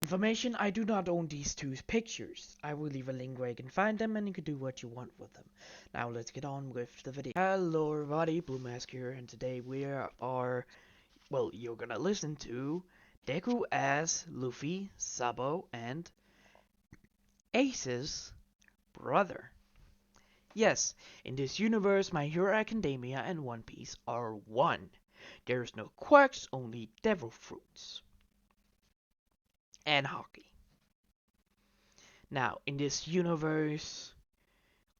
Information, I do not own these two pictures. I will leave a link where you can find them and you can do what you want with them. Now let's get on with the video. Hello everybody, Blue Mask here, and today we are, well, you're gonna listen to Deku as Luffy, Sabo, and Ace's brother. Yes, in this universe, My Hero Academia and One Piece are one. There's no quirks, only devil fruits. And hockey. Now, in this universe,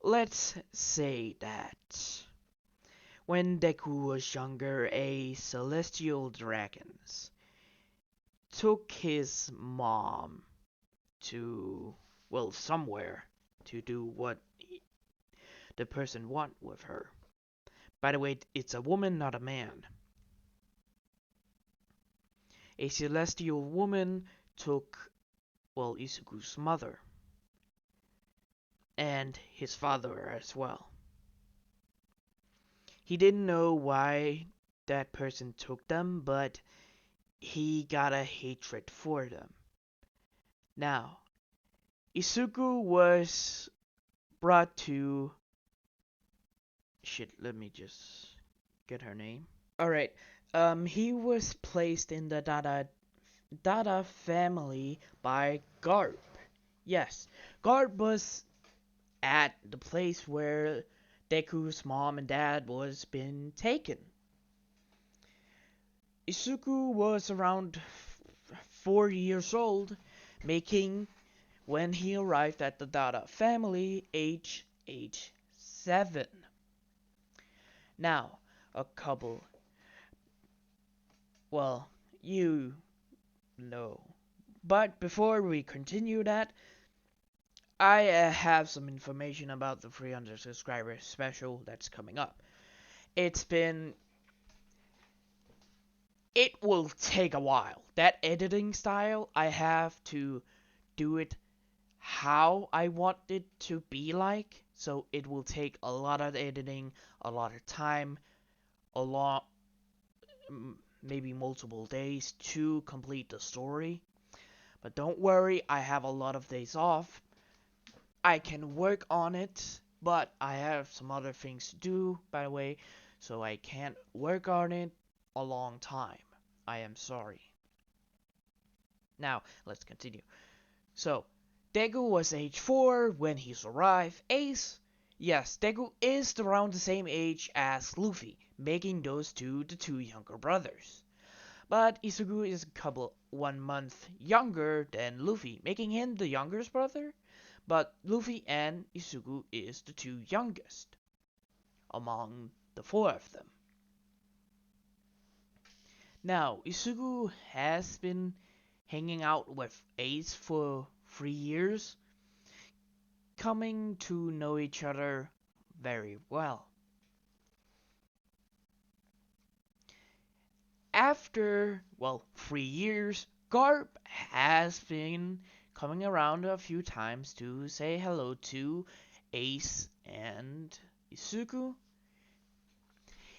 let's say that when Deku was younger, a celestial dragon took his mom to, well, somewhere to do what the person want with her. By the way, it's a woman, not a man. A celestial woman took, well, Izuku's mother and his father as well. He didn't know why that person took them, but he got a hatred for them. Now, Izuku was brought to... Shit, let me just get her name. Alright, he was placed in the Dada family by Garp. Yes, Garp was at the place where Deku's mom and dad was been taken. Izuku was around 4 years old, making, when he arrived at the Dada family, age 7. Now, a couple, well, you know. But before we continue that, I have some information about the 300 subscribers special that's coming up. It will take a while. That editing style, I have to do it how I want it to be like. So it will take a lot of editing, a lot of time, a lot, maybe multiple days to complete the story. But don't worry, I have a lot of days off. I can work on it, but I have some other things to do, by the way, so I can't work on it a long time. I am sorry. Now, let's continue. So, Deku was age 4 when he arrived. Ace, yes, Deku is around the same age as Luffy, making those two the two younger brothers. But Izuku is a couple 1 month younger than Luffy, making him the youngest brother. But Luffy and Izuku is the two youngest among the 4 of them. Now, Izuku has been hanging out with Ace for 3 years, coming to know each other very well. After, well, 3 years, Garp has been coming around a few times to say hello to Ace and Izuku.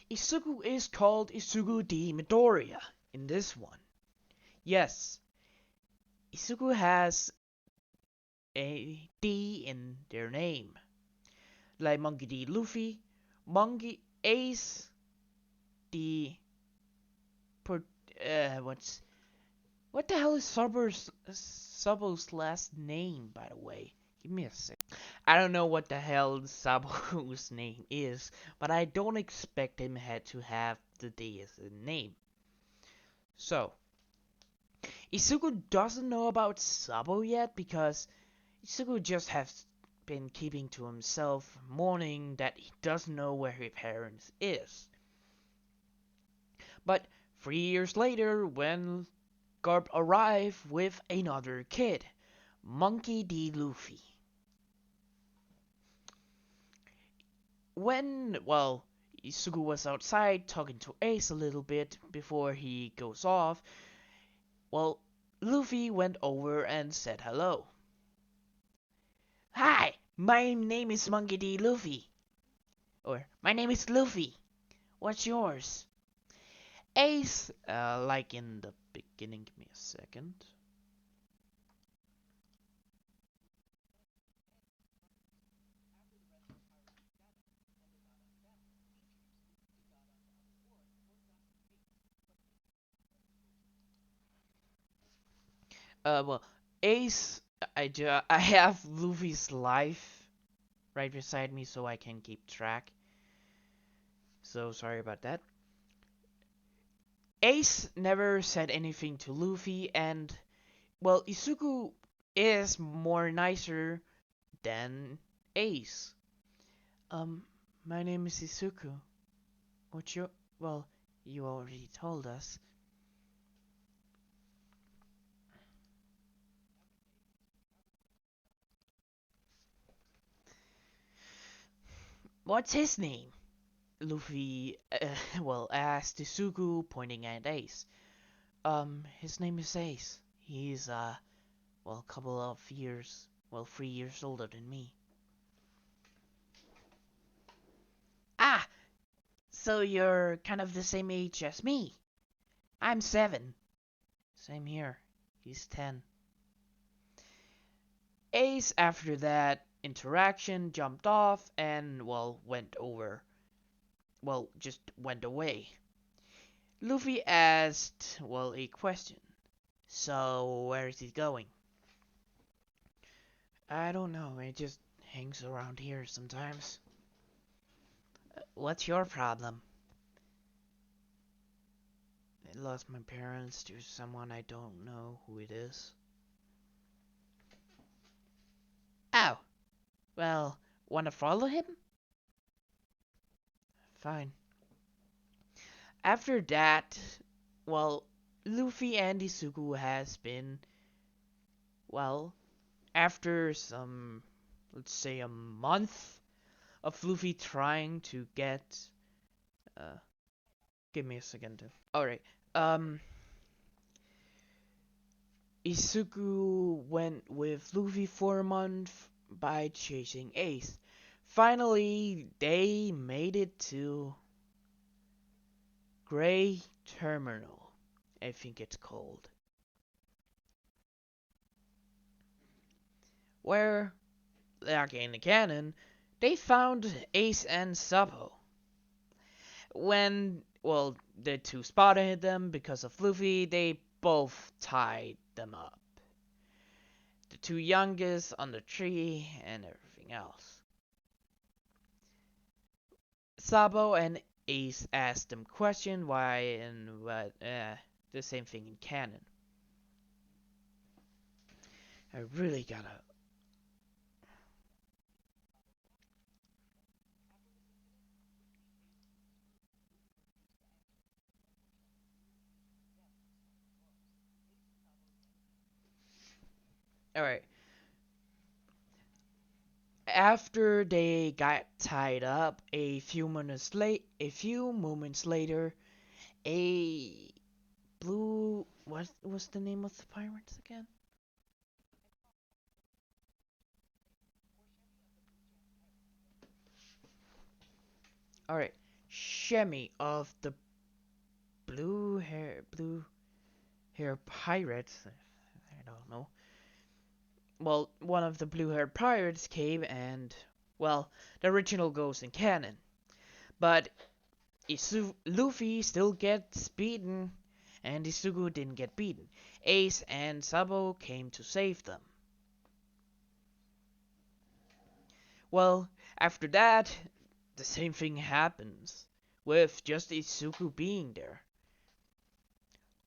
Izuku is called Izuku de Midoriya in this one. Yes, Izuku has a D in their name. Like Monkey D. Luffy, Monkey Ace D. What the hell is Sabo's last name, by the way? Give me a sec. I don't know what the hell Sabo's name is, but I don't expect him to have the D as a name. So, Izuku doesn't know about Sabo yet because Izuku just has been keeping to himself, mourning that he doesn't know where his parents is. But 3 years later, when Garp arrived with another kid, Monkey D. Luffy. When, well, Izuku was outside talking to Ace a little bit before he goes off, well, Luffy went over and said hello. Hi, my name is Monkey D. Luffy. Or, my name is Luffy. What's yours? Ace, like in the beginning, give me a second. Well, Ace, I have Luffy's life right beside me so I can keep track. So sorry about that. Ace never said anything to Luffy, and well, Izuku is more nicer than Ace. Um, my name is Izuku. What you? Well, you already told us. What's his name? Luffy, well, asked Izuku, pointing at Ace. His name is Ace. He's, well, a couple of years, well, 3 years older than me. Ah, so you're kind of the same age as me. I'm 7. Same here. He's 10. Ace, after that interaction, jumped off and, well, went over. Well, just went away. Luffy asked, well, a question. So, where is he going? I don't know, it just hangs around here sometimes. What's your problem? I lost my parents to someone I don't know who it is. Oh, well, wanna follow him? Fine. After that, well, Luffy and Izuku has been, well, after some, let's say a month of Luffy trying to get, uh, give me a second. Alright, um, Izuku went with Luffy for a month by chasing Ace. Finally, they made it to Gray Terminal, I think it's called, where, like in the canon, they found Ace and Sabo. When, well, the two spotted them because of Luffy, they both tied them up. The two youngest on the tree and everything else. Sabo and Ace asked them question why and what, the same thing in canon. I really gotta. Alright. After they got tied up, a few moments later, a blue. What was the name of the pirates again? Alright. Shemi of the blue hair pirates. I don't know. Well, one of the blue haired pirates came and, well, the original goes in canon. But Luffy still gets beaten, and Isugu didn't get beaten. Ace and Sabo came to save them. Well, after that, the same thing happens, with just Isugu being there.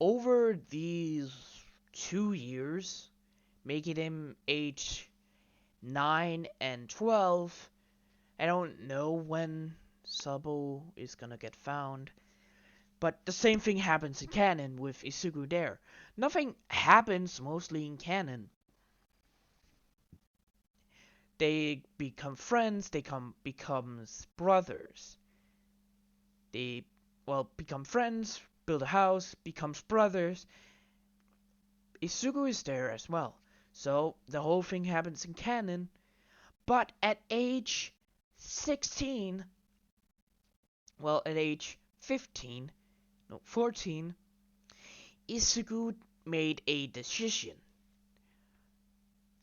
Over these 2 years, making him age 9 and 12, I don't know when Sabo is gonna get found. But the same thing happens in canon with Isugu there. Nothing happens mostly in canon. They become friends, they becomes brothers. They, well, become friends, build a house, becomes brothers. Isugu is there as well. So the whole thing happens in canon. But at age 16, well, at age 15, no, 14, Isugu made a decision.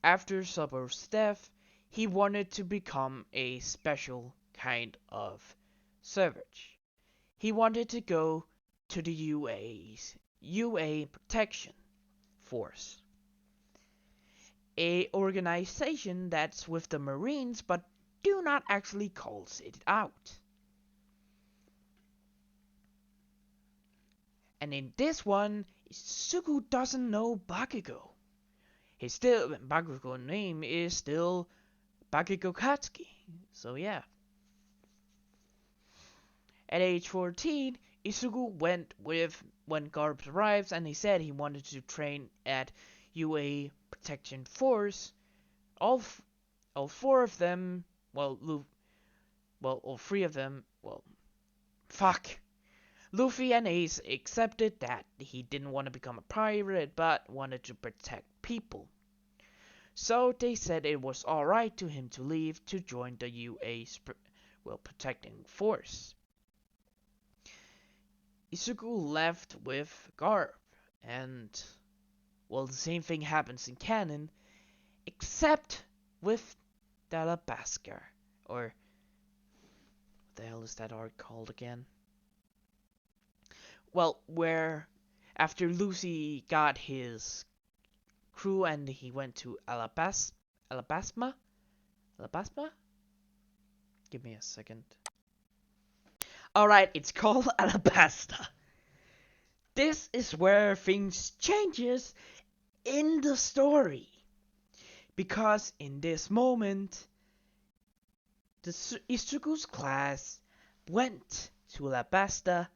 After Sabo's death, he wanted to become a special kind of savage. He wanted to go to the UA Protection Force. a organization that's with the Marines but do not actually calls it out. And in this one, Izuku doesn't know Bakugo. Bakugo name is still Bakugo Katsuki. So yeah. At age 14, Izuku went with when Garp arrives and he said he wanted to train at UA Protection Force. All, all four of them, all three of them, fuck. Luffy and Ace accepted that he didn't want to become a pirate but wanted to protect people. So they said it was alright to him to leave to join the UA's protecting force. Izuku left with Garp, and the same thing happens in canon, except with Dalabaskar, or what the hell is that arc called again? Well, where after Lucy got his crew and he went to Alabasma? Give me a second. Alright, it's called Alabasta. This is where things changes in the story. Because in this moment, the Izuku's class went to Alabasta,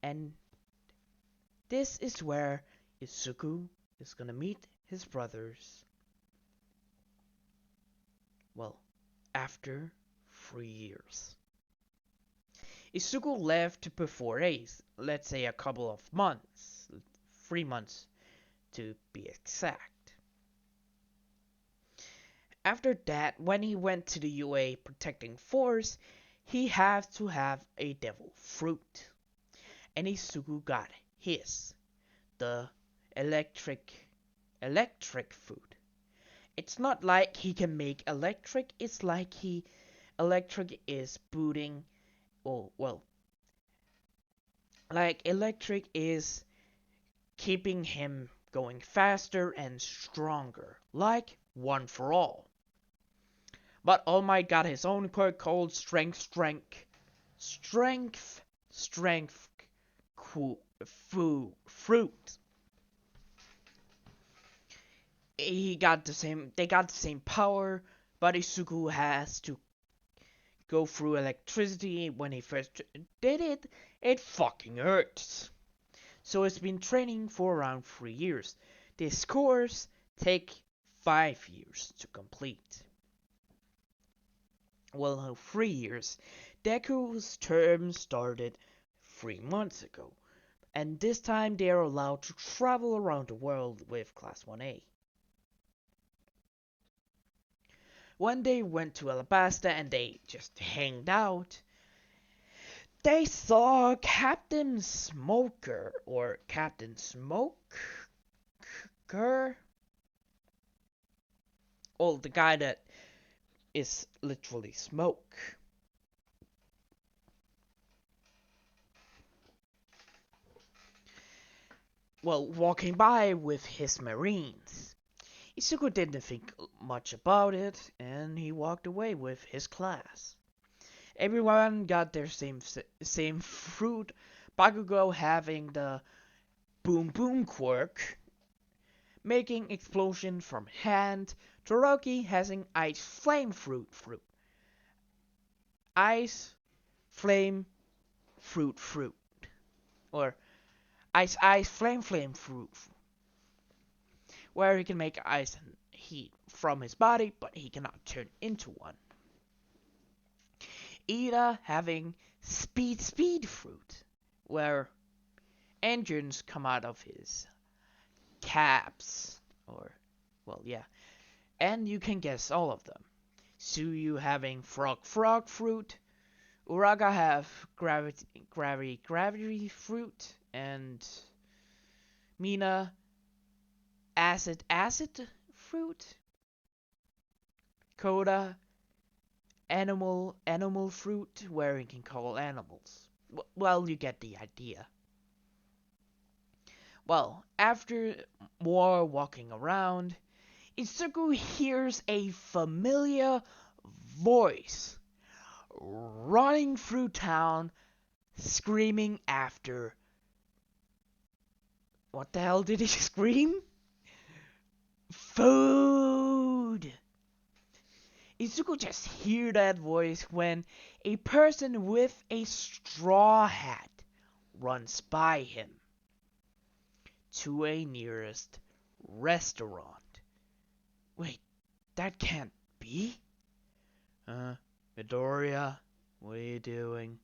and this is where Izuku is gonna meet his brothers. Well, after 3 years. Izuku left before Ace, let's say a couple of months, 3 months to be exact. After that, when he went to the UA Protecting Force, he had to have a devil fruit. And Izuku got his, the electric fruit. It's not like he can make electric, it's like electric is booting, like electric is keeping him going faster and stronger, like One for All. But All Might got his own quirk called Strength, Fruit. They got the same power, but Izuku has to go through electricity. When he first did it, it fucking hurts. So it's been training for around 3 years. These course take 5 years to complete. Well, 3 years. Deku's term started 3 months ago, and this time they are allowed to travel around the world with Class 1A. When they went to Alabasta and they just hanged out, they saw Captain Smoker, or Captain Smoker. Oh, the guy that is literally smoke. Well, walking by with his marines. Izuku didn't think much about it, and he walked away with his class. Everyone got their same fruit, Bakugo having the Boom Boom quirk, making explosion from hand, Todoroki having Ice Flame fruit. Ice Flame fruit. Or Ice Flame fruit. Where he can make ice and heat from his body, but he cannot turn into one. Ida having speed fruit, where engines come out of his caps, and you can guess all of them. Suyu having frog fruit, Uraga have gravity fruit, and Mina acid fruit, Koda animal fruit, where he can call animals. Well, you get the idea. Well, after more walking around, Izuku hears a familiar voice running through town, screaming after. What the hell did he scream? Food! Izuku just hears that voice when a person with a straw hat runs by him to a nearest restaurant. Wait, that can't be? Midoriya, what are you doing?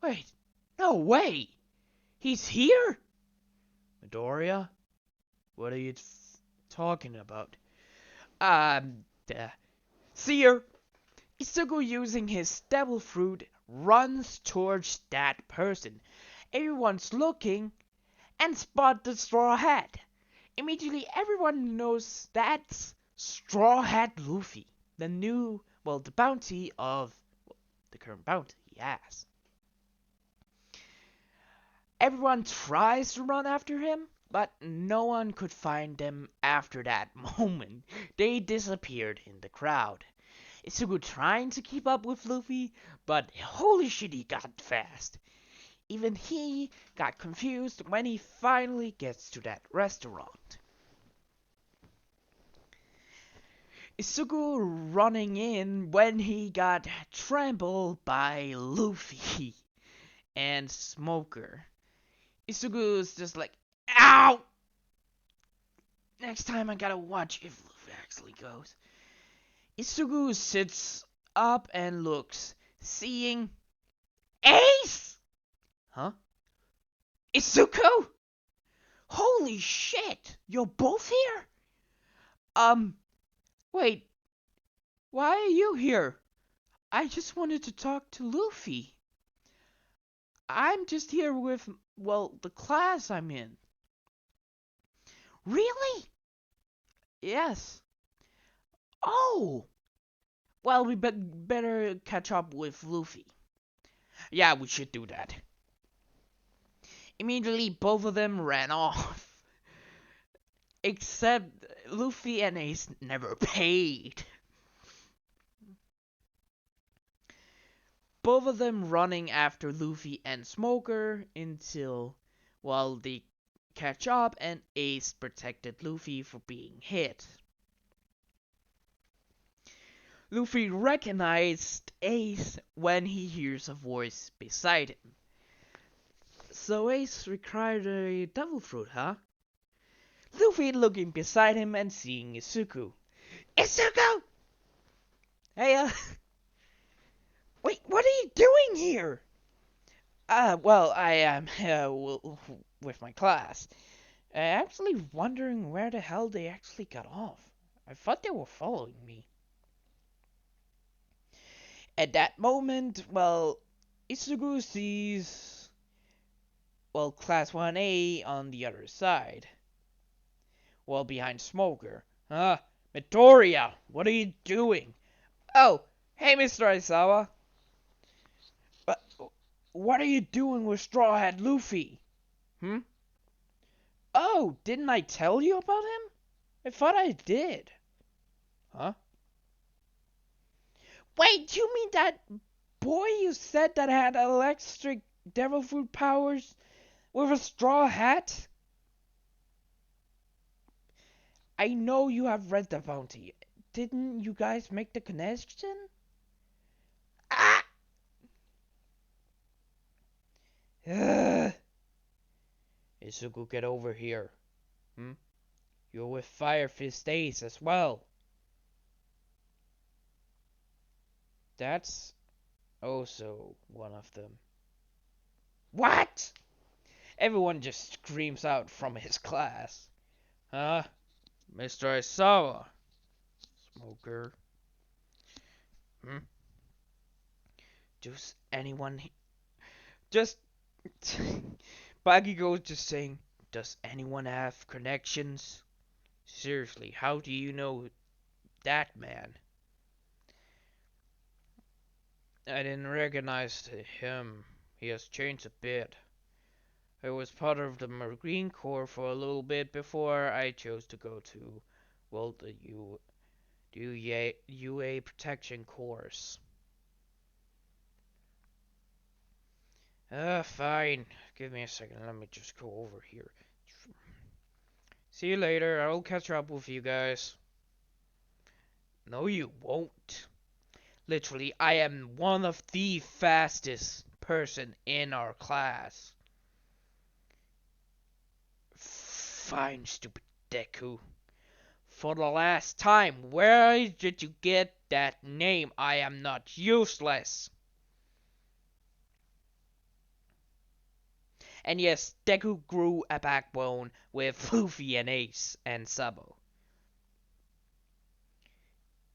Wait, no way! He's here? Midoriya, what are you talking about? Um, uh, Seer, Izuku using his devil fruit runs towards that person. Everyone's looking and spot the straw hat. Immediately everyone knows that's Straw Hat Luffy, the bounty of the current bounty he has. Everyone tries to run after him, but no one could find them after that moment. They disappeared in the crowd. Izuku trying to keep up with Luffy, but holy shit, he got fast. Even he got confused when he finally gets to that restaurant. Izuku running in when he got trampled by Luffy and Smoker. Izuku's just like, ow! Next time I gotta watch if Luffy actually goes. Izuku sits up and looks, seeing Ace! Huh? Izuku? Holy shit! You're both here? Wait. Why are you here? I just wanted to talk to Luffy. I'm just here with, the class I'm in. Really? Yes. Oh! Well, we better catch up with Luffy. Yeah, we should do that. Immediately, both of them ran off. Except Luffy and Ace never paid. Both of them running after Luffy and Smoker until, they catch up and Ace protected Luffy for being hit. Luffy recognized Ace when he hears a voice beside him. So Ace required a devil fruit, huh? Luffy looking beside him and seeing Izuku. Izuku! Hey, wait, what are you doing here? I am with my class. Actually wondering where the hell they actually got off. I thought they were following me. At that moment, Izuku sees, Class 1A on the other side. Behind Smoker. Midoriya, what are you doing? Oh, hey, Mr. Aizawa. But what are you doing with Straw Hat Luffy? Oh, didn't I tell you about him? I thought I did. Huh? Wait, you mean that boy you said that had electric devil fruit powers with a straw hat? I know you have read the bounty. Didn't you guys make the connection? Ah! Izuku, get over here. You're with Fire Fist Ace as well. That's also one of them. What? Everyone just screams out from his class. Huh? Mr. Aizawa. Smoker. Does anyone... Just... Bagigo just saying, does anyone have connections? Seriously, how do you know that man? I didn't recognize him. He has changed a bit. I was part of the Marine Corps for a little bit before I chose to go to, well, the UA protection course. Fine. Give me a second. Let me just go over here. See you later. I'll catch up with you guys. No, you won't. Literally, I am one of the fastest person in our class. Fine, stupid Deku. For the last time, where did you get that name? I am not useless. And yes, Deku grew a backbone with Luffy and Ace and Sabo.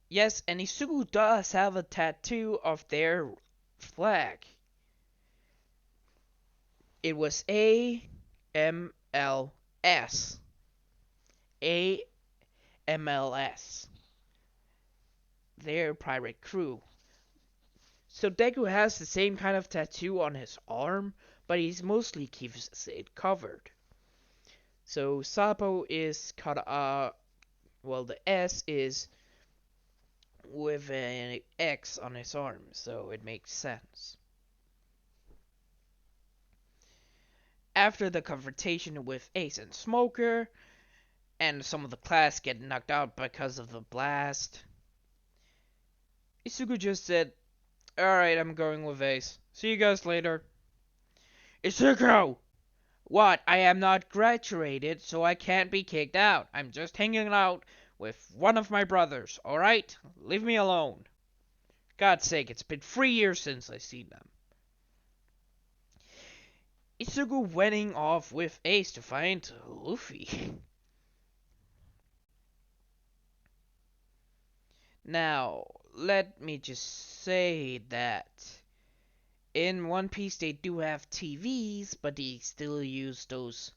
Yes, and Izuku does have a tattoo of their flag. It was AMLS. AMLS. Their pirate crew. So Deku has the same kind of tattoo on his arm, but he mostly keeps it covered. So Sabo is cut well, the S is with an X on his arm, so it makes sense. After the confrontation with Ace and Smoker, and some of the class get knocked out because of the blast, Izuku just said, "Alright, I'm going with Ace. See you guys later." Izuku! What? I am not graduated, so I can't be kicked out. I'm just hanging out with one of my brothers, alright? Leave me alone. God's sake, it's been 3 years since I seen them. Izuku went off with Ace to find Luffy. Now, let me just say that in One Piece they do have TVs, but they still use those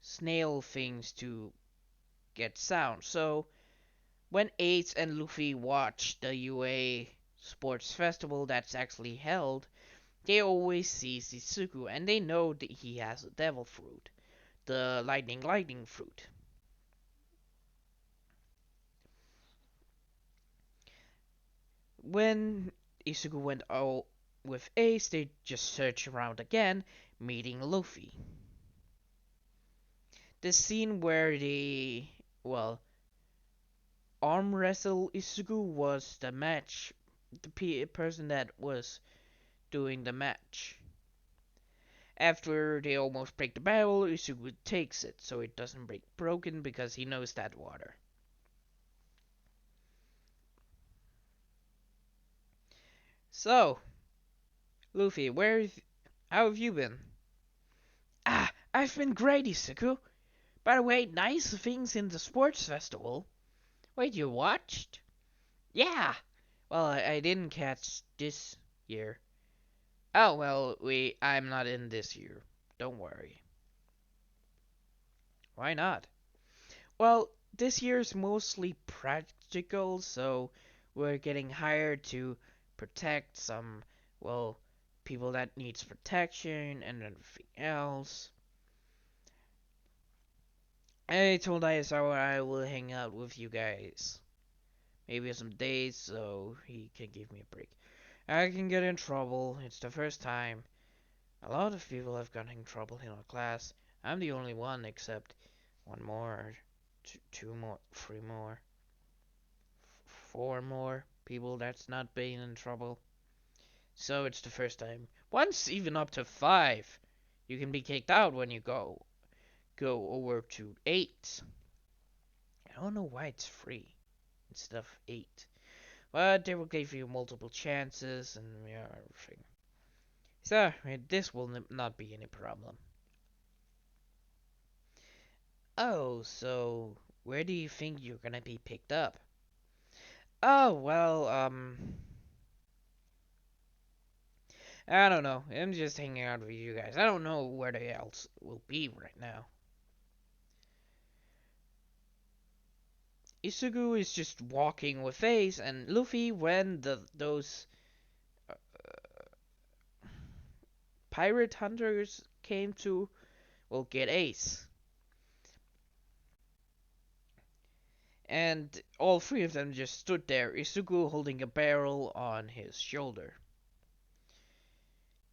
snail things to get sound. So, when Ace and Luffy watch the UA Sports Festival that's actually held, they always see Izuku and they know that he has a devil fruit, the lightning fruit. When Izuku went out with Ace, they just search around again, meeting Luffy. The scene where they, well, arm wrestle Izuku was the match, the person that was doing the match. After they almost break the barrel, Izuku takes it so it doesn't break broken because he knows that water. So, Luffy, how have you been? I've been great, Izuku. By the way, nice things in the sports festival. Wait, you watched? Yeah. Well, I didn't catch this year. Oh, well, I'm not in this year. Don't worry. Why not? Well, this year's mostly practical, so we're getting hired to protect some, well, people that needs protection and everything else. I told ISO I will hang out with you guys. Maybe some days so he can give me a break. I can get in trouble. It's the first time. A lot of people have gotten in trouble in our class. I'm the only one except one more, two more, three more, four more people that's not been in trouble. So it's the first time. Once even up to 5. You can be kicked out when you go over to 8. I don't know why it's 3 instead of 8. But they will give you multiple chances and everything. So, this will not be any problem. Oh, so where do you think you're gonna be picked up? Oh, well, I don't know. I'm just hanging out with you guys. I don't know where they else will be right now. Izuku is just walking with Ace, and Luffy, when those uh, pirate hunters came to, well, get Ace. And all three of them just stood there, Izuku holding a barrel on his shoulder.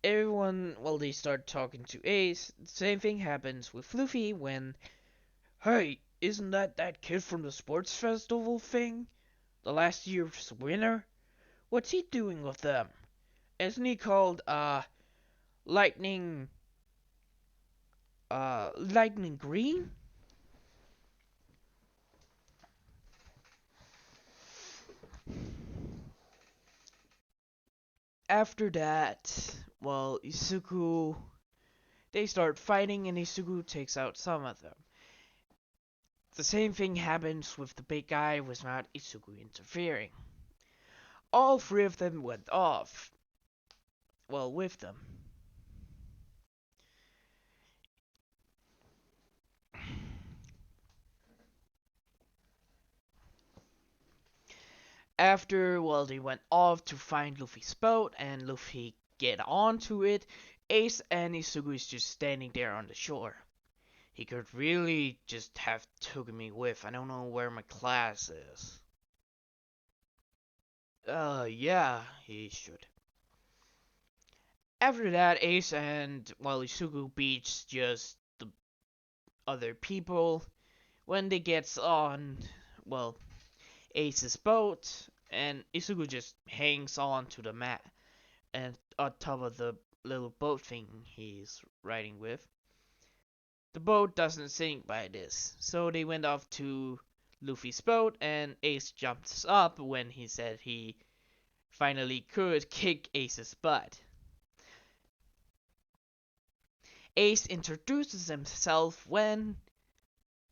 Everyone, well, they start talking to Ace. The same thing happens with Luffy when, hey, isn't that kid from the sports festival thing? The last year's winner? What's he doing with them? Isn't he called, Lightning, Lightning Green? After that, well, Izuku, they start fighting and Izuku takes out some of them. The same thing happens with the big guy without Izuku interfering. All three of them went off. Well, with them. After, well, they went off to find Luffy's boat and Luffy get onto it, Ace and Izuku is just standing there on the shore. He could really just have taken me with. I don't know where my class is. Yeah, he should. After that, Ace and, well, Izuku beats just the other people. When they gets on, well, Ace's boat, and Izuku just hangs on to the mat and on top of the little boat thing he's riding with. The boat doesn't sink by this, so they went off to Luffy's boat, and Ace jumps up when he said he finally could kick Ace's butt. Ace introduces himself when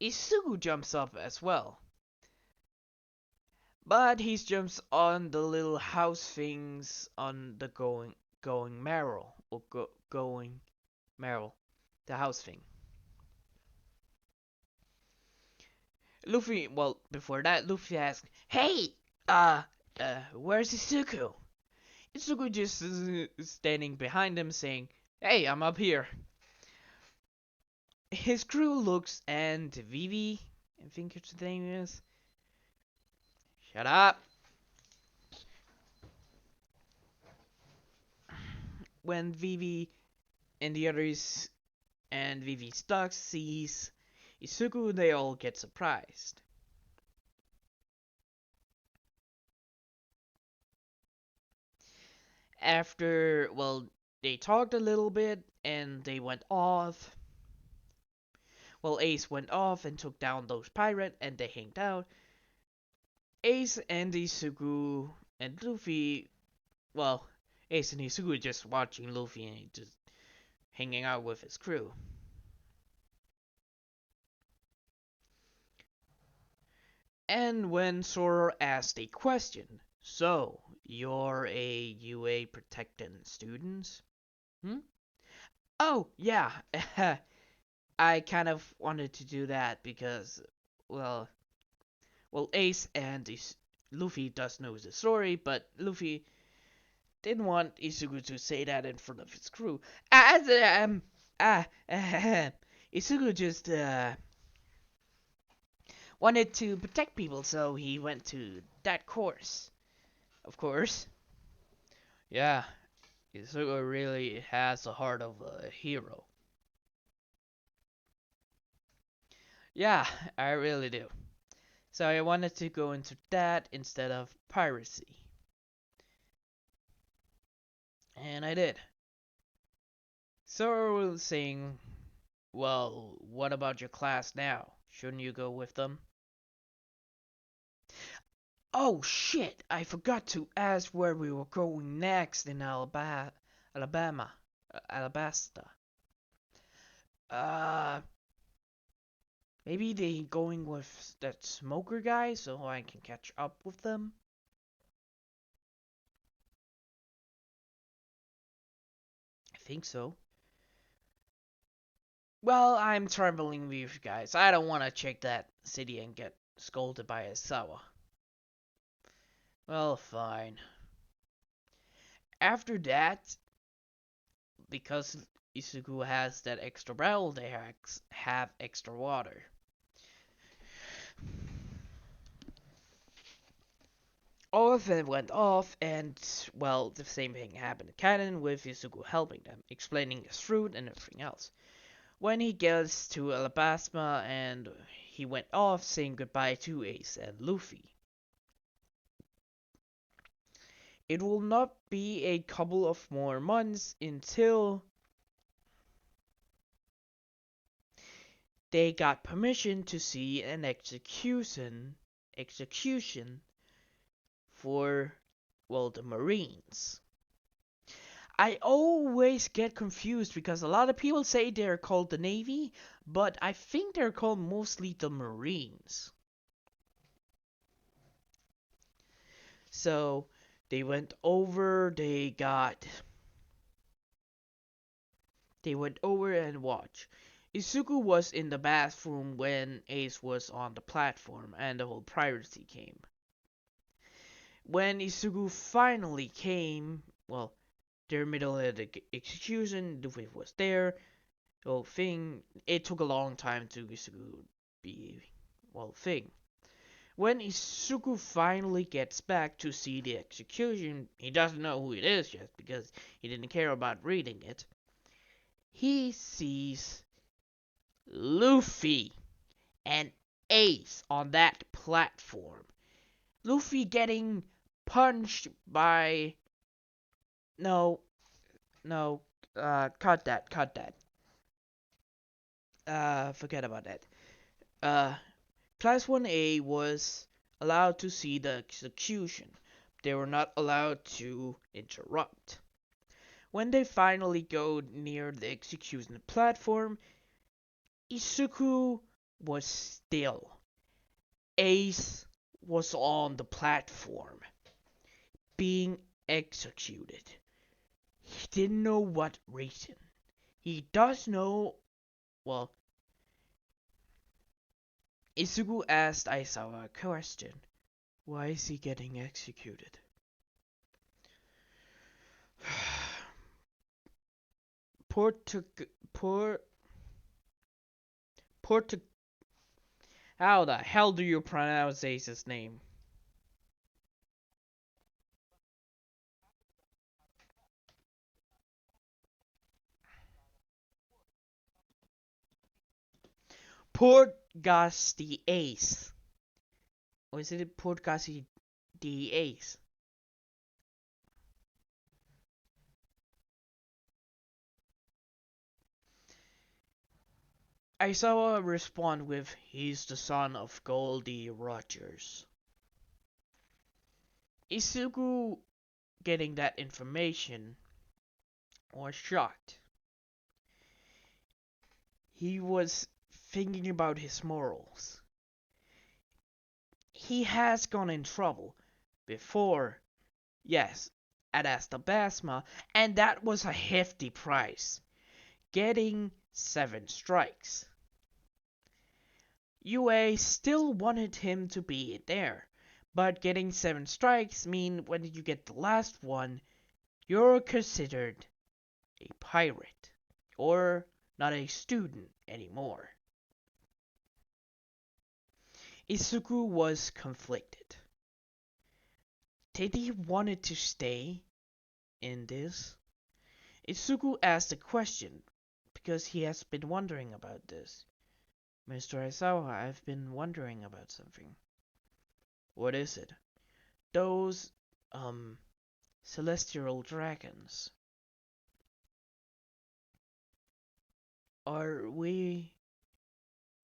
Izuku jumps up as well. But he jumps on the little house things on the going Meryl or going Meryl, the house thing. Luffy, well, before that, Luffy asked, "Hey, where's Izuku?" Izuku just standing behind him, saying, "Hey, I'm up here." His crew looks, and Vivi, I think his name is. Shut up. When Vivi and the others and Vivi's duck sees Izuku, they all get surprised. After, well, they talked a little bit and they went off. Well, Ace went off and took down those pirates and they hanged out. Ace and Izuku and Luffy, well, Ace and Izuku just watching Luffy and just hanging out with his crew. And when Zoro asked a question, "So, you're a UA protecting students?" Hmm? Oh, yeah. I kind of wanted to do that because, well, Ace and Luffy does know the story, but Luffy didn't want Izuku to say that in front of his crew. As Izuku just wanted to protect people, so he went to that course. Of course. Yeah, Izuku really has the heart of a hero. Yeah, I really do. So I wanted to go into that instead of piracy. And I did. Zoro was saying, "Well, what about your class now? Shouldn't you go with them?" Oh shit, I forgot to ask where we were going next in Alabama. Alabasta. Uh, maybe they going with that smoker guy so I can catch up with them? I think so. Well, I'm traveling with you guys. I don't want to check that city and get scolded by a Sawa. Well, fine. After that, because Isuku has that extra barrel, they have extra water. all of them went off, and, well, the same thing happened to Canon with Izuku helping them, explaining his route and everything else. When he gets to Alabasta and he went off saying goodbye to Ace and Luffy. It will not be a couple of more months until they got permission to see an execution for, well, the Marines. I always get confused because a lot of people say they're called the Navy, but I think they're called mostly the Marines. So they went over, they went over and watched. Izuku was in the bathroom when Ace was on the platform and the whole piracy came. When Izuku finally came, well, their middle of the execution, Luffy was there, the whole thing, it took a long time to Izuku be, well, thing. When Izuku finally gets back to see the execution, he doesn't know who it is yet because he didn't care about reading it. He sees Luffy and Ace on that platform. Luffy getting punched by... No, no, cut that. Forget about that. Class 1A was allowed to see the execution. They were not allowed to interrupt. When they finally go near the execution platform, Izuku was still. Ace was on the platform, being executed. He didn't know what reason. He does know, well, Izuku asked Aizawa a question. Why is he getting executed? How the hell do you pronounce Ace's name? Portgas the Ace. Or is it Portgas the Ace? Aizawa respond with, he's the son of Goldie Rogers. Izuku, getting that information, was shocked. He was thinking about his morals. He has gone in trouble before, yes, at Astabasma, and that was a hefty price, getting 7 strikes. UA still wanted him to be there, but getting 7 strikes mean when you get the last one, you're considered a pirate, or not a student anymore. Izuku was conflicted. Did he wanted to stay in this? Izuku asked a question because he has been wondering about this. Mr. Aizawa, I've been wondering about something. What is it? Those, celestial dragons. Are we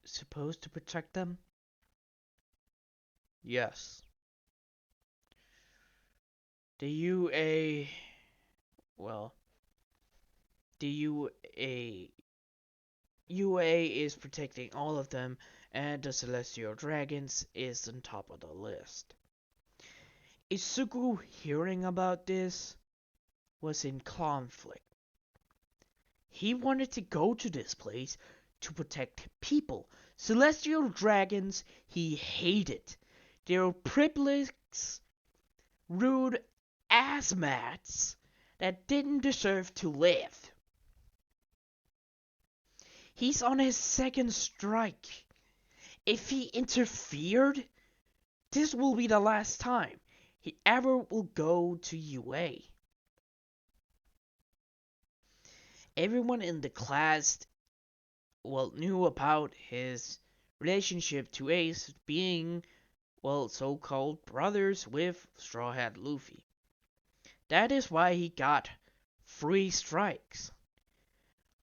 supposed to protect them? Yes. The UA... Well... The UA is protecting all of them, and the Celestial Dragons is on top of the list. Izuku, hearing about this, was in conflict. He wanted to go to this place to protect people. Celestial Dragons he hated. They're privileged, rude asmats that didn't deserve to live. He's on his 2nd strike. If he interfered, this will be the last time. he ever will go to UA. Everyone in the class, well, knew about his relationship to Ace being, well, so-called brothers with Straw Hat Luffy. That is why he got 3 strikes.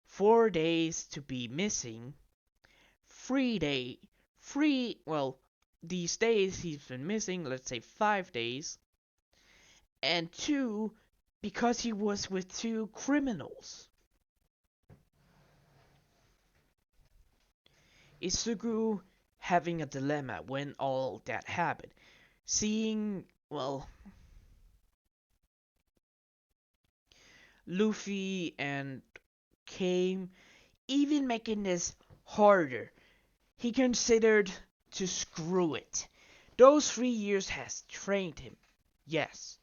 4 days to be missing. 3 these days he's been missing, let's say 5 days. And 2, because he was with 2 criminals. Isugu having a dilemma when all that happened. Seeing, well, Luffy and Kame even making this harder. He considered to screw it. Those 3 years has trained him. Yes.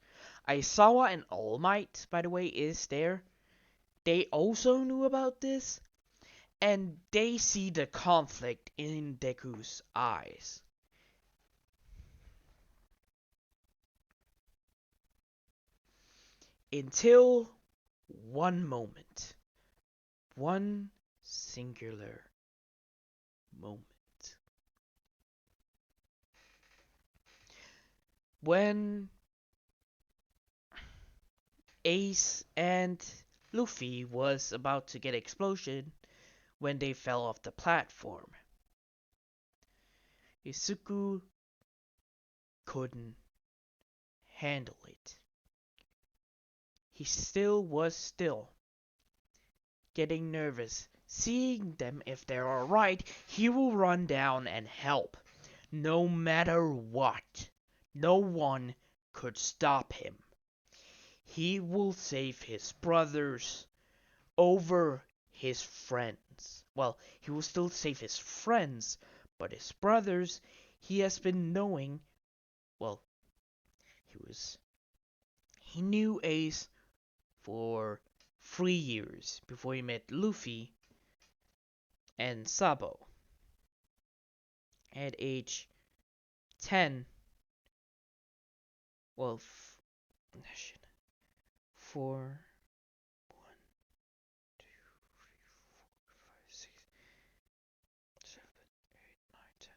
Aizawa and All Might, by the way, is there. They also knew about this. And they see the conflict in Deku's eyes. Until one moment. One singular moment. When Ace and Luffy was about to get explosion when they fell off the platform. Isuku couldn't handle it. He still was still getting nervous. Seeing them, if they're alright, he will run down and help. No matter what. No one could stop him. He will save his brothers over his friends. Well, he will still save his friends, but his brothers, he has been knowing, well, he knew Ace for 3 years before he met Luffy and Sabo. At age 10, well, 4, 1, 2, 3, 4, 5, 6, 7, 8, 9, 10.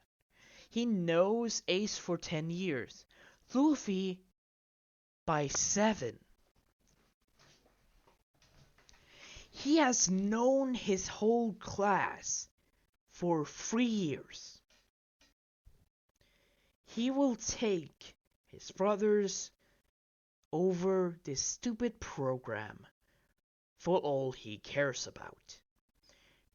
He knows Ace for 10 years. Luffy by 7. He has known his whole class for 3 years. He will take his brothers over this stupid program for all he cares about.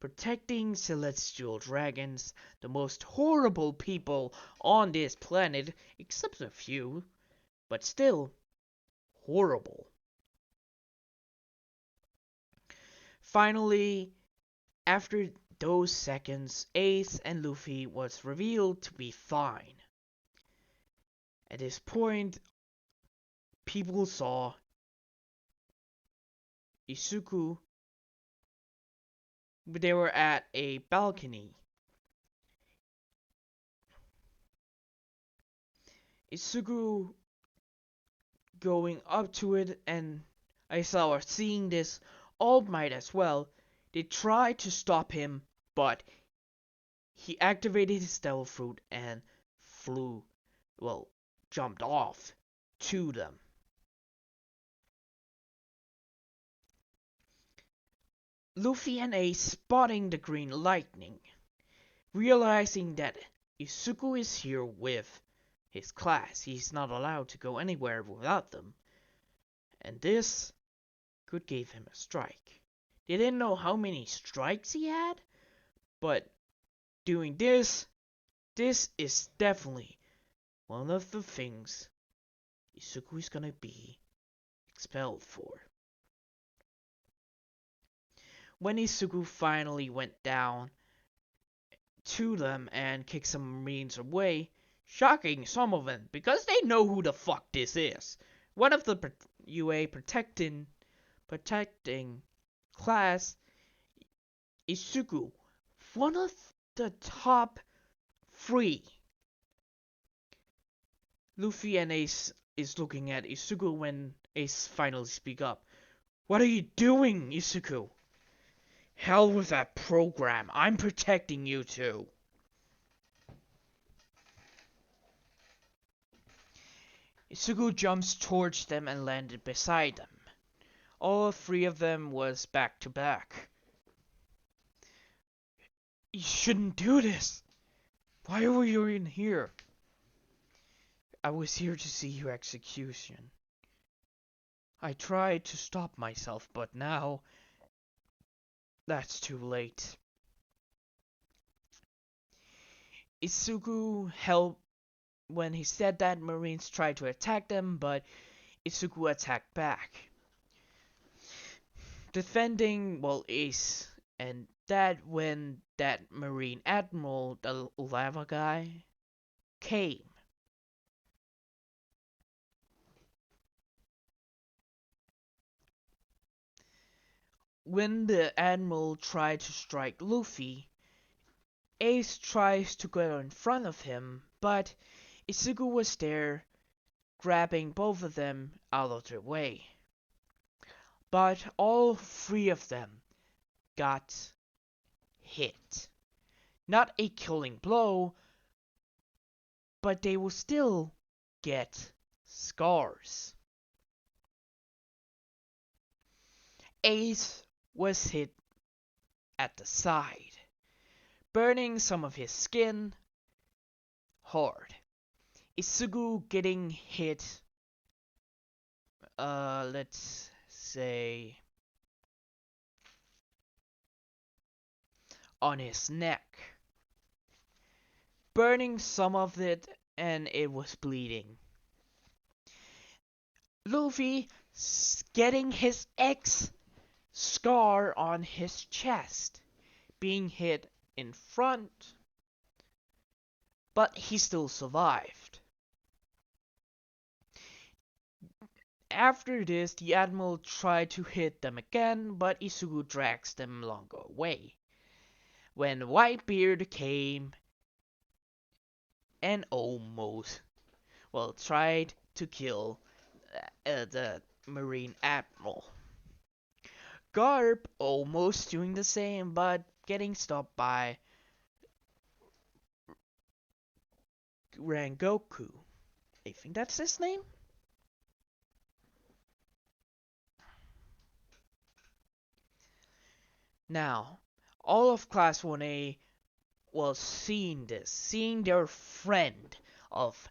Protecting celestial dragons, the most horrible people on this planet, except a few, but still horrible. Finally, after those seconds, Ace and Luffy was revealed to be fine. At this point, people saw Isuku. They were at a balcony. Isuku going up to it, and Aizawa seeing this, All Might as well. They tried to stop him, but he activated his devil fruit and jumped off to them. Luffy and Ace spotting the green lightning, realizing that Isuku is here with his class. He's not allowed to go anywhere without them. And this could give him a strike. They didn't know how many strikes he had, but doing this is definitely one of the things Isuku is gonna be expelled for. When Isuku finally went down to them and kicked some marines away, shocking some of them because they know who the fuck this is. One of the UA protecting class, Isuku, one of the top 3. Luffy and Ace is looking at Izuku when Ace finally speaks up. What are you doing, Izuku? Hell with that program. I'm protecting you too. Izuku jumps towards them and landed beside them. All three of them was back to back. You shouldn't do this. Why were you in here? I was here to see your execution. I tried to stop myself, but now that's too late. Izuku helped when he said that. Marines tried to attack them, but Izuku attacked back. Defending, well, Ace, and that when that Marine Admiral, the lava guy, came. When the Admiral tried to strike Luffy, Ace tries to get in front of him, but Izuku was there, grabbing both of them out of their way. But all three of them got hit. Not a killing blow, but they will still get scars. Ace was hit at the side, burning some of his skin hard. Izuku getting hit, let's say, on his neck, burning some of it, and it was bleeding. Luffy getting his X scar on his chest, being hit in front, but he still survived. After this, the Admiral tried to hit them again, but Izuku drags them longer away. When Whitebeard came and almost, well, tried to kill the Marine Admiral. Garp almost doing the same, but getting stopped by Rangoku. I think that's his name? Now, all of Class 1A was seeing this, seeing their friend of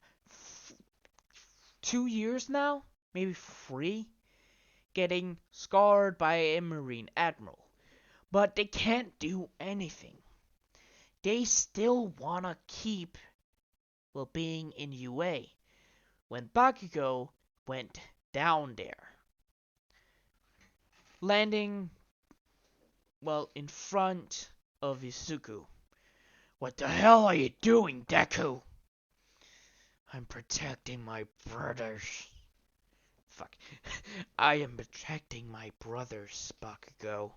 2 years now, maybe 3, getting scarred by a Marine Admiral. But they can't do anything. They still wanna keep, well, being in UA. When Bakugo went down there, landing, well, in front of Izuku. What the hell are you doing, Deku? I'm protecting my brothers. Fuck. I am protecting my brothers, Bakugo.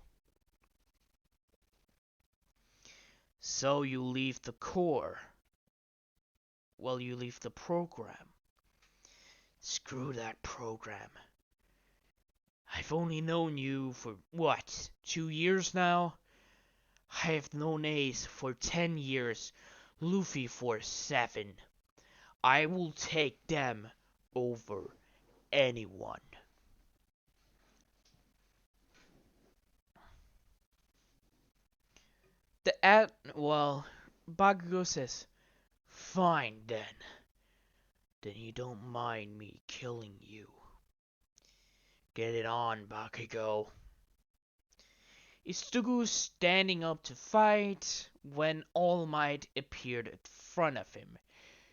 So you leave the Corps. Well, you leave the program. Screw that program. I've only known you for, what, 2 years now? I have known Ace for 10 years, Luffy for 7. I will take them over anyone. Bakugo says, fine then. Then you don't mind me killing you. Get it on, Bakugo. Izuku standing up to fight when All Might appeared in front of him.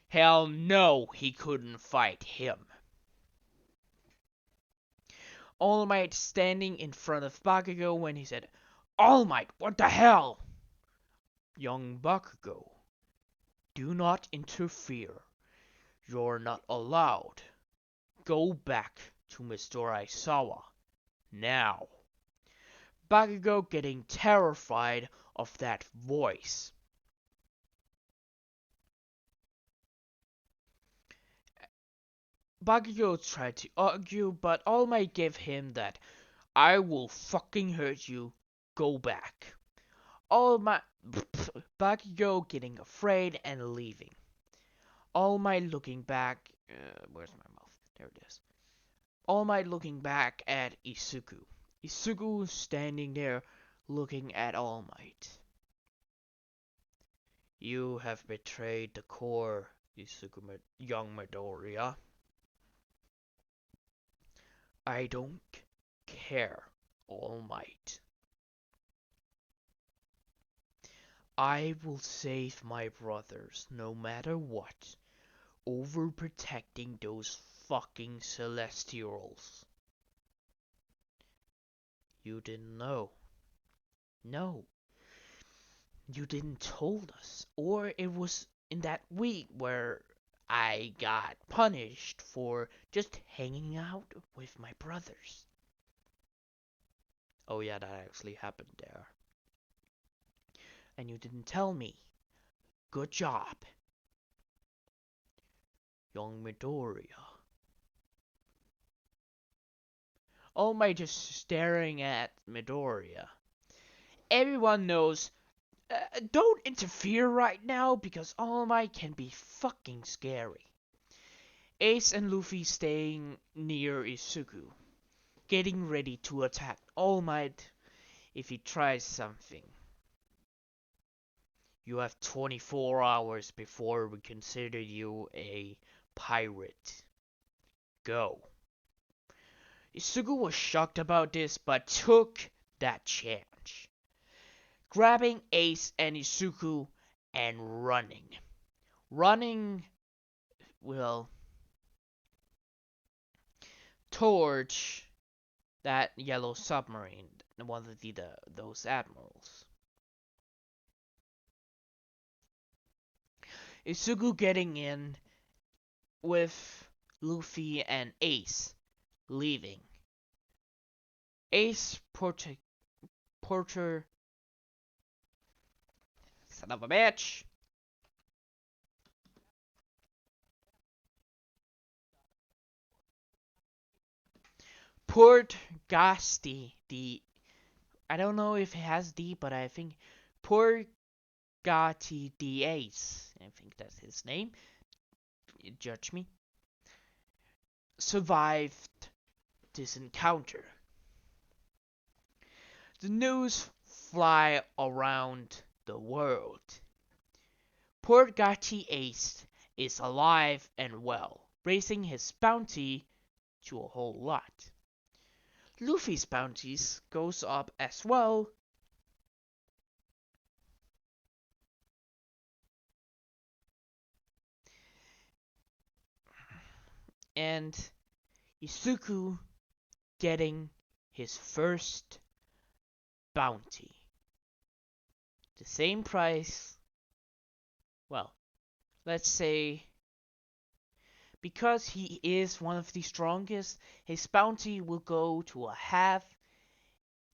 Hell no, he couldn't fight him. All Might standing in front of Bakugo when he said, All Might, what the hell? Young Bakugo, do not interfere. You're not allowed. Go back to Mr. Aizawa. Now. Bakugo getting terrified of that voice. Bakugo tried to argue, but All Might gave him that "I will fucking hurt you, go back." All Might Bakugo getting afraid and leaving. All Might looking back. Where's my mouth? There it is. All Might looking back at Isuku. Isuku standing there looking at All Might. "You have betrayed the core, Isuku, young Midoriya." "I don't care, All Might. I will save my brothers no matter what, over protecting those fucking Celestials." "You didn't know." "No, you didn't told us. Or it was in that week where I got punished for just hanging out with my brothers." "Oh yeah, that actually happened there." "And you didn't tell me. Good job, young Midoriya." All Might just staring at Midoriya. Everyone knows, don't interfere right now because All Might can be fucking scary. Ace and Luffy staying near Isuku, getting ready to attack All Might if he tries something. "You have 24 hours before we consider you a pirate. Go." Isuku was shocked about this, but took that chance, grabbing Ace and Isuku and running. Running, well, towards that yellow submarine, one of those admirals. Isuku getting in with Luffy and Ace leaving. Ace Porter, son of a bitch. Port Gasti, I don't know if it has D, but I think Port Gati the Ace, I think that's his name. Judge me. Survived this encounter. The news fly around the world. Port Gati Ace is alive and well, raising his bounty to a whole lot. Luffy's bounties goes up as well. And Isuku getting his first bounty. The same price. Well, let's say because he is one of the strongest, his bounty will go to half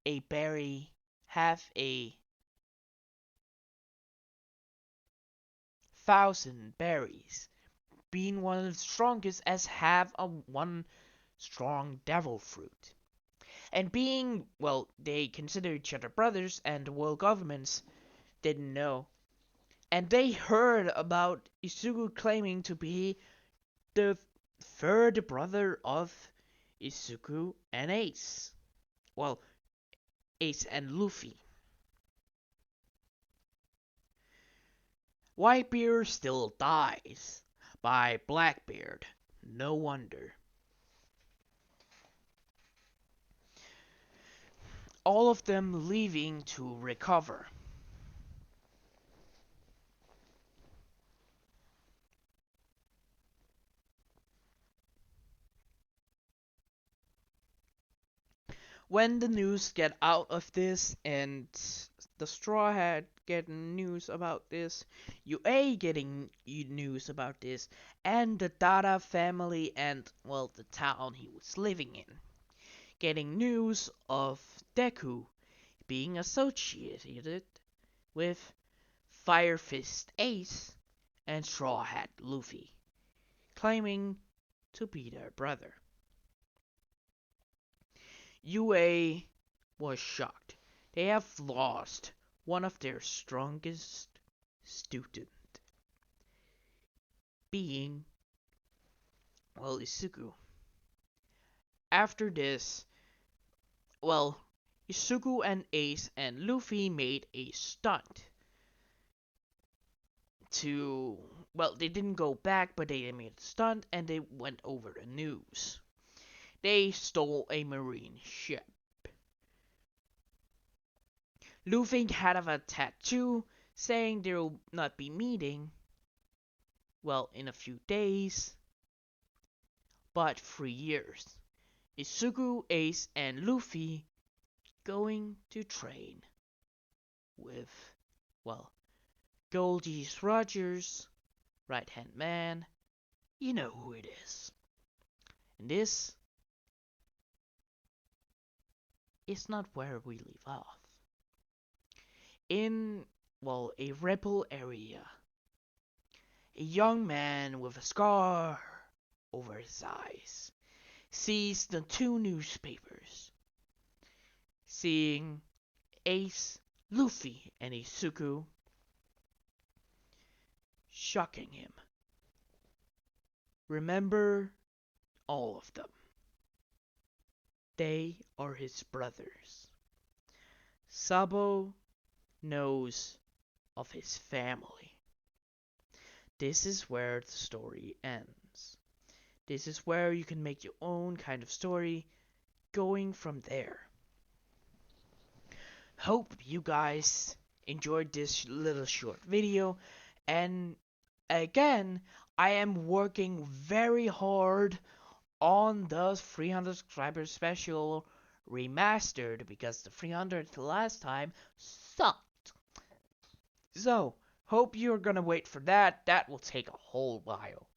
a 1,000 berries, being one of the strongest as have a one strong devil fruit. And being, well, they consider each other brothers, and the world governments didn't know. And they heard about Isuku claiming to be the third brother of Isuku and Ace. Well, Ace and Luffy. Whitebeard still dies by Blackbeard. No wonder. All of them leaving to recover. When the news get out of this and the Straw Hat getting news about this, UA getting news about this, and the Dada family and, well, the town he was living in, getting news of Deku being associated with Fire Fist Ace and Straw Hat Luffy, claiming to be their brother. UA was shocked. They have lost one of their strongest student, being, well, Isuku. After this, well, Isuku and Ace and Luffy made a stunt to, well, they didn't go back, but they made a stunt and they went over the news. They stole a marine ship. Luffy had a tattoo saying they will not be meeting, well, in a few days, but 3 years. Isuku, Ace, and Luffy going to train with, well, Goldie Rogers, right hand man, you know who it is. And this is not where we leave off. In, well, a rebel area, a young man with a scar over his eyes sees the two newspapers, seeing Ace, Luffy, and Isuku, shocking him. Remember all of them. They are his brothers. Sabo knows of his family. This is where the story ends. This is where you can make your own kind of story going from there. Hope you guys enjoyed this little short video, and again, I am working very hard on the 300 subscribers special remastered because the 300th last time sucked. So, hope you're gonna wait for that. That will take a whole while.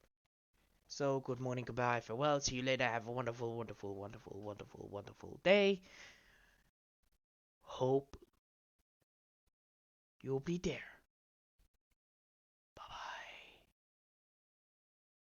So, good morning, goodbye, farewell, see you later. Have a wonderful, wonderful, wonderful, wonderful, wonderful day. Hope you'll be there.